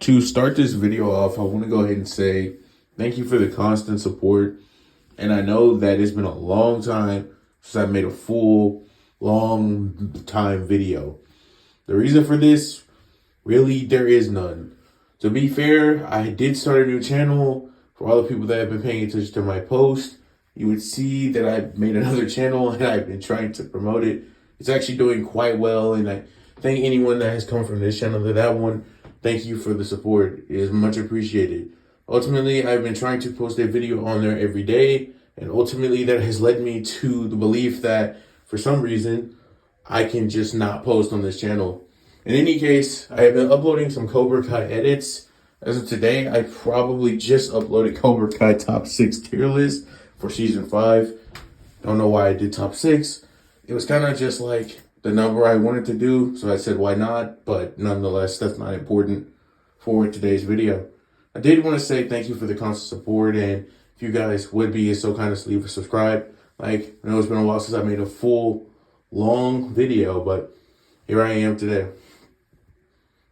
To start this video off, I want to go ahead and say thank you for the constant support. And I know that it's been a long time since I made a full, long time video. The reason for this, really, there is none. To be fair, I did start a new channel. For all the people that have been paying attention to my post, you would see that I made another channel and I've been trying to promote it. It's actually doing quite well, and I thank anyone that has come from this channel to that one. Thank you for the support. It is much appreciated. Ultimately, I've been trying to post a video on there every day, and ultimately that has led me to the belief that for some reason, I can just not post on this channel. In any case, I have been uploading some Cobra Kai edits. As of today, I probably just uploaded Cobra Kai top 6 tier list for season 5. Don't know why I did top 6. It was kind of just like the number I wanted to do, so I said why not, but nonetheless, that's not important for today's video. I did want to say thank you for the constant support, and if you guys would be so kind as to leave a subscribe. Like, I know it's been a while since I made a full, long video, but here I am today.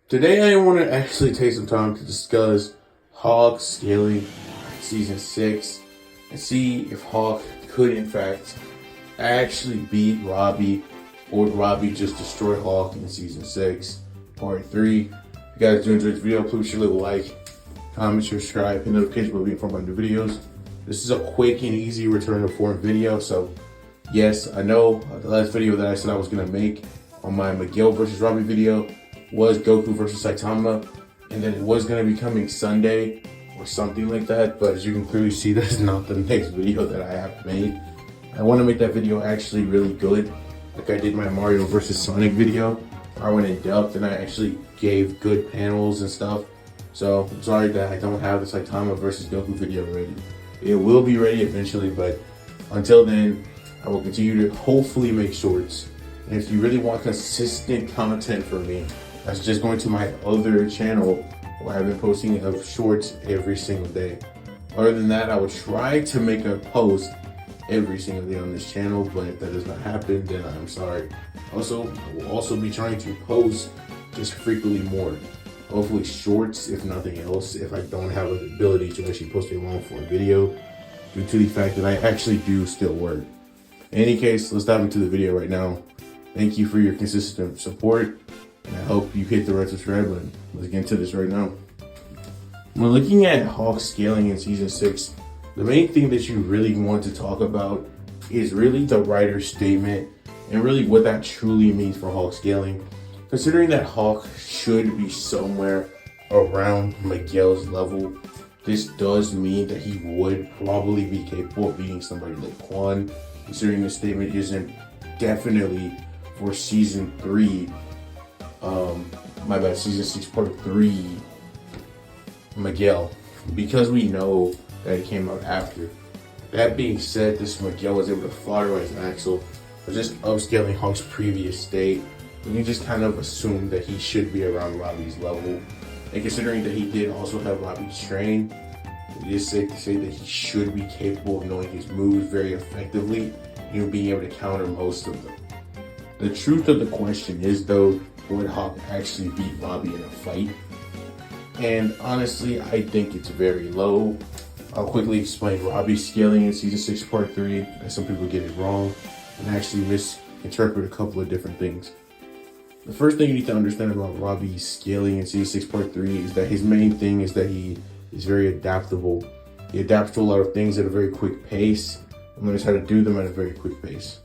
Today, I want to actually take some time to discuss Hawk scaling season 6 and see if Hawk could, in fact, actually beat Robby, or would Robby just destroy Hawk in season 6, part 3. If you guys do enjoy this video, please leave a like, comment, subscribe, and notification will be informed by new videos. This is a quick and easy return to form video, so yes, I know the last video that I said I was going to make on my Miguel versus Robby video was Goku versus Saitama, and then it was going to be coming Sunday or something like that, but as you can clearly see, that is not the next video that I have made. I want to make that video actually really good, like I did my Mario versus Sonic video. I went in depth and I actually gave good panels and stuff. So I'm sorry that I don't have the Saitama versus Goku video ready. It will be ready eventually, but until then, I will continue to hopefully make shorts. And if you really want consistent content from me, that's just going to my other channel where I've been posting of shorts every single day. Other than that, I will try to make a post every single day on this channel, but if that does not happen, then I'm sorry. Also, I will also be trying to post just frequently more. Hopefully shorts, if nothing else, if I don't have the ability to actually post a long form video, due to the fact that I actually do still work. In any case, let's dive into the video right now. Thank you for your consistent support, and I hope you hit the red subscribe button. Let's get into this right now. When looking at Hawk scaling in season 6, the main thing that you really want to talk about is really the writer's statement and really what that truly means for Hawk scaling. Considering that Hawk should be somewhere around Miguel's level, this does mean that he would probably be capable of beating somebody like Quan, considering the statement isn't definitely for season 3, season 6 part 3 Miguel, because we know that it came out after. That being said, this Miguel was able to flatterize Axel, but just upscaling Hawk's previous state, we can just kind of assume that he should be around Robby's level. And considering that he did also have Robby's train, it is safe to say that he should be capable of knowing his moves very effectively and being able to counter most of them. The truth of the question is, though, would Hawk actually beat Robby in a fight? And honestly, I think it's very low. I'll quickly explain Robby's scaling in season 6 part 3, as some people get it wrong and actually misinterpret a couple of different things. The first thing you need to understand about Robby's scaling in season 6 part 3 is that his main thing is that he is very adaptable. He adapts to a lot of things at a very quick pace and learns how to do them at a very quick pace.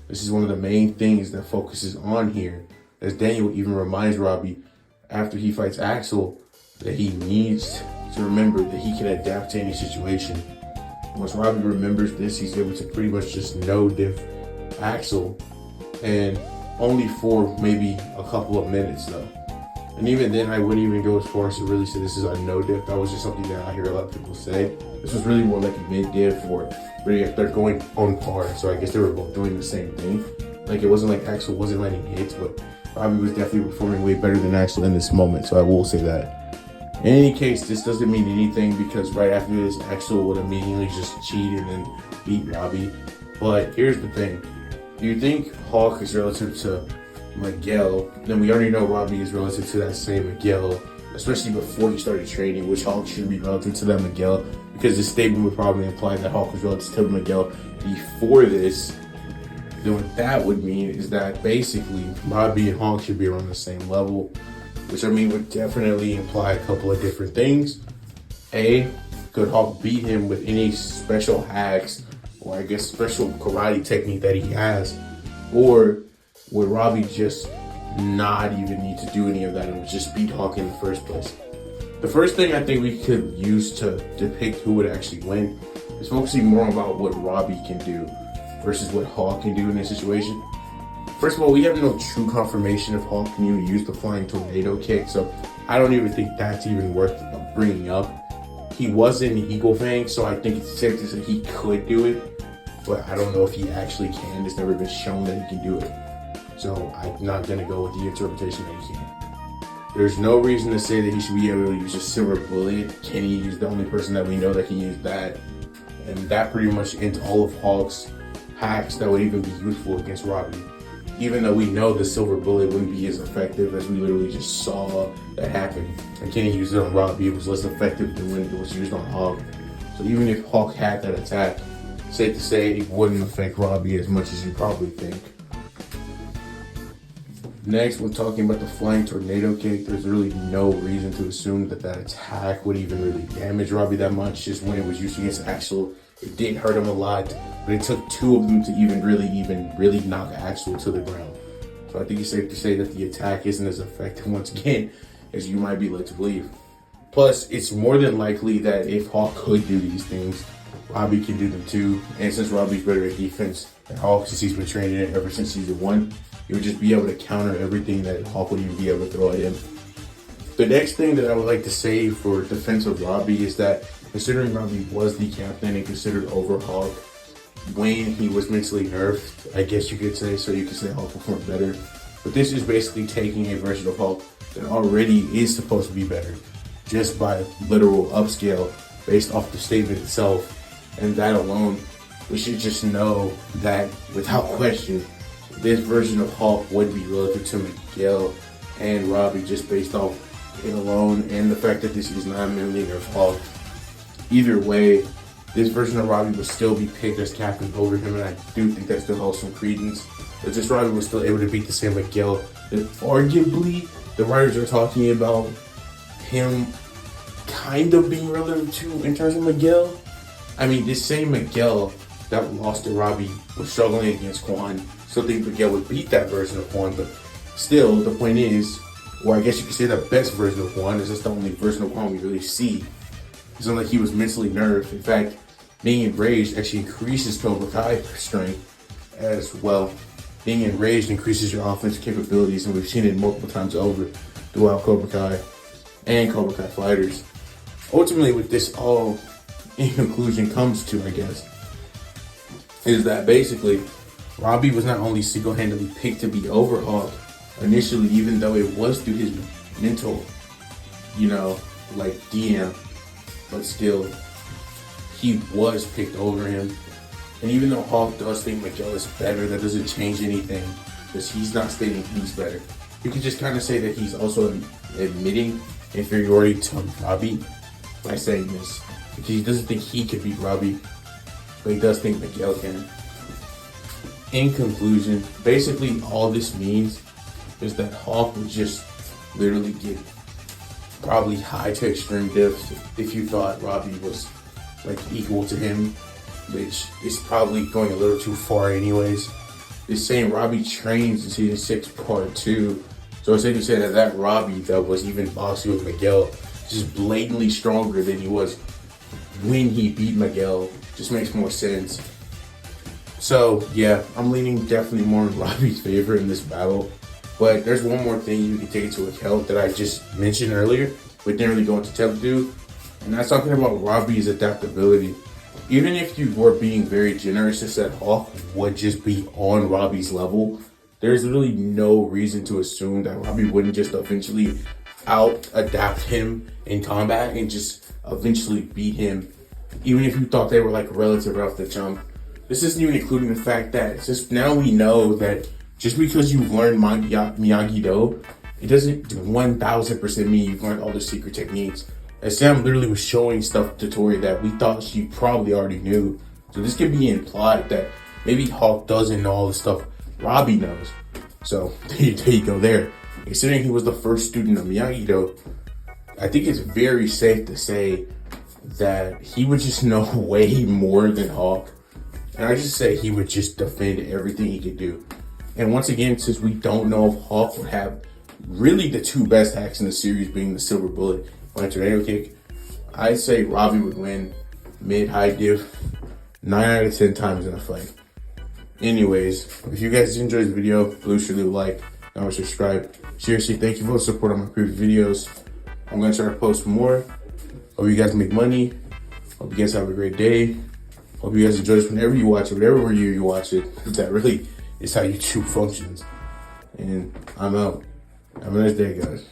This is one of the main things that focuses on here, as Daniel even reminds Robby after he fights Axel that he needs to remember that he can adapt to any situation. Once Robby remembers this, he's able to pretty much just no-diff Axel, and only for maybe a couple of minutes though. And even then, I wouldn't even go as far as to really say this is a no-diff. That was just something that I hear a lot of people say. This was really more like a mid-diff, or really if they're going on par, so I guess they were both doing the same thing. Like, it wasn't like Axel wasn't landing hits, but Robby was definitely performing way better than Axel in this moment, so I will say that. In any case, this doesn't mean anything because right after this, Axel would immediately just cheat and then beat Robby. But here's the thing. Do you think Hawk is relative to Miguel? Then we already know Robby is relative to that same Miguel especially before he started training, which Hawk should be relative to that Miguel, because this statement would probably imply that Hawk was relative to Miguel before this. Then what that would mean is that basically Robby and Hawk should be around the same level, which I mean would definitely imply a couple of different things. A, could Hawk beat him with any special hacks or I guess special karate technique that he has? Or would Robby just not even need to do any of that and would just beat Hawk in the first place? The first thing I think we could use to depict who would actually win is focusing more about what Robby can do versus what Hawk can do in this situation. First of all, we have no true confirmation if Hawk can even use the flying tornado kick, so I don't even think that's even worth bringing up. He was in Eagle Fang, so I think it's safe to say he could do it, but I don't know if he actually can. It's never been shown that he can do it. So I'm not going to go with the interpretation that he can. There's no reason to say that he should be able to use a silver bullet. Kenny is the only person that we know that can use that. And that pretty much ends all of Hawk's hacks that would even be useful against Robby. Even though we know the silver bullet wouldn't be as effective, as we literally just saw that happen. And Kenny used it on Robby, it was less effective than when it was used on Hawk. So even if Hawk had that attack, safe to say it wouldn't affect Robby as much as you probably think. Next, when talking about the flying tornado kick, there's really no reason to assume that that attack would even really damage Robby that much. Just when it was used against Axel, it did hurt him a lot, but it took two of them to even really knock Axel to the ground. So I think it's safe to say that the attack isn't as effective once again as you might be led to believe. Plus, it's more than likely that if Hawk could do these things, Robby can do them too. And since Robby's better at defense than Hawk, since he's been training it ever since season 1, he would just be able to counter everything that Hawk would even be able to throw at him. The next thing that I would like to say for defense of Robby is that considering Robby was the captain and considered over Hawk when he was mentally nerfed, I guess you could say, so you could say Hawk performed better. But this is basically taking a version of Hawk that already is supposed to be better, just by literal upscale based off the statement itself. And that alone, we should just know that without question, this version of Hawk would be relative to Miguel and Robby just based off it alone and the fact that this is not mainly nerf Hawk. Either way, this version of Robby would still be picked as captain over him, and I do think that still holds some credence. But this Robby was still able to beat the same Miguel. That arguably, the writers are talking about him kind of being relative to in terms of Miguel. I mean, this same Miguel that lost to Robby was struggling against Quan. Still think Miguel would beat that version of Quan, but still, the point is, or I guess you could say the best version of Quan is just the only version of Quan we really see. It's not like he was mentally nerfed. In fact, being enraged actually increases Cobra Kai strength as well. Being enraged increases your offensive capabilities, and we've seen it multiple times over throughout Cobra Kai and Cobra Kai fighters. Ultimately, what this all in conclusion comes to, I guess, is that basically Robby was not only single-handedly picked to be over Hawk initially, even though it was through his mental, like DM, but still, he was picked over him. And even though Hawk does think Miguel is better, that doesn't change anything, because he's not stating he's better. You can just kind of say that he's also admitting inferiority to Robby by saying this. Because he doesn't think he could beat Robby, but he does think Miguel can. In conclusion, basically all this means is that Hawk would just literally get probably high to extreme diffs if you thought Robby was like equal to him, which is probably going a little too far anyways. This same Robby trains in season 6 part 2, so it's safe to say that Robby that was even boxing with Miguel is just blatantly stronger than he was when he beat Miguel. Just makes more sense. So yeah, I'm leaning definitely more in Robby's favor in this battle. But there's one more thing you can take into account that I just mentioned earlier, but didn't really go into depth to, and that's talking about Robby's adaptability. Even if you were being very generous and said Hawk would just be on Robby's level, there's really no reason to assume that Robby wouldn't just eventually out-adapt him in combat and just eventually beat him, even if you thought they were like relative off the jump. This isn't even including the fact that since now we know that just because you've learned Miyagi-Do it doesn't 1000% mean you've learned all the secret techniques. And Sam literally was showing stuff to Tori that we thought she probably already knew. So this could be implied that maybe Hawk doesn't know all the stuff Robby knows. So there you go there. Considering he was the first student of Miyagi-Do, I think it's very safe to say that he would just know way more than Hawk. And I just say he would just defend everything he could do. And once again, since we don't know if Hawk would have really the two best hacks in the series being the silver bullet and tornado kick, I'd say Robby would win mid-high div 9 out of 10 times in a fight. Anyways, if you guys enjoyed this video, please leave a like and subscribe. Seriously, thank you for the support on my previous videos. I'm going to try to post more. Hope you guys make money. Hope you guys have a great day. Hope you guys enjoy this whenever you watch it, whatever year you watch it. That really is how YouTube functions. And I'm out. Have a nice day, guys.